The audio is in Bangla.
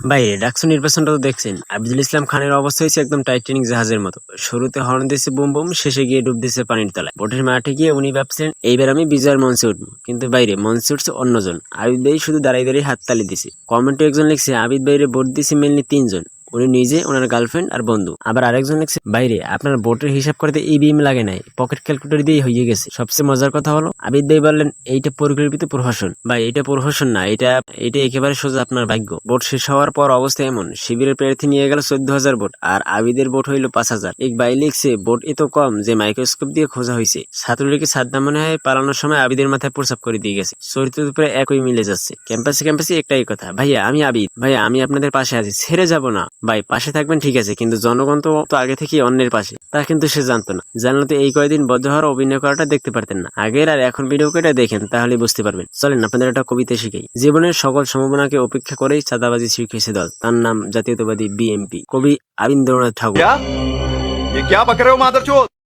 ভাই ডাকসু নির্বাচনটা তো দেখছেন, আবিদুল ইসলাম খানের অবস্থা হয়েছে একদম টাইটানিক জাহাজের মতো। শুরুতে হর্ন দিচ্ছে বুম বুম, শেষে গিয়ে ডুব দিচ্ছে পানির তলায়। ভোটের মাঠে গিয়ে উনি ভাবছেন এইবার আমি বিজয়ের মঞ্চে উঠবো, কিন্তু বাইরে মঞ্চে উঠছে অন্যজন। আবিদ ভাই শুধু দাঁড়িয়ে দাঁড়িয়ে হাততালি দিছে। কমেন্টে একজন লিখছে আবিদ ভাইরে ভোট দিছে মেনলি তিনজন, উনি নিজে, ওনার গার্লফ্রেন্ড আর বন্ধু। আবার আরেকজন লিখছে বাইরে আপনার ভোটের হিসাব করতে ইভিএম লাগে নাই, পকেট ক্যালকুলেটর দিয়ে হয়ে গেছে। সবচেয়ে মজার কথা হলো আবিদ ভাই বললেন এইটা পরিকল্পিত প্রহসন। ভাই এটা প্রহসন না, এটা এটা একেবারে সোজা আপনার ভাগ্য। ভোট শেষ হওয়ার পর অবস্থা এমন, শিবিরের প্রার্থী নিয়ে গেল 14,000 ভোট আর আবিদের ভোট হইল 5,000। এক ভাই লিখছে ভোট এত কম যে মাইক্রোস্কোপ দিয়ে খোঁজা হয়েছে। ছাত্রলীগের সাদ্দাম মনে হয় পালানোর সময় আবিদের মাথায় প্রসাব করে দিয়ে গেছে। চরিত্রের উপরে একই মিলে যাচ্ছে। ক্যাম্পাসে ক্যাম্পাসে একটাই কথা, ভাইয়া আমি আবিদ, ভাইয়া আমি আপনাদের পাশে আছি, ছেড়ে যাব না। ভাই পাশে থাকবেন ঠিক আছে, কিন্তু জনগণ তো আগে থেকেই অন্যের পাশে, তা কিন্তু সে জানতো না। জানলে তো এই কয়েকদিন বদ্ধ হওয়ার অভিনয় করাটা দেখতে পারতেন না। আগের আর এখন ভিডিও কয়টা দেখেন তাহলে বুঝতে পারবেন। চলেন আপনাদের একটা কবিতা শিখাই। জীবনের সকল সম্ভাবনাকে উপেক্ষা করেই চাঁদাবাজি শিখিয়েছে দল, তার নাম জাতীয়তাবাদী বিএনপি। কবি আবিন্দ্রনাথ ঠাকুর। क्या? ये क्या बक रहे हो मादरचोद?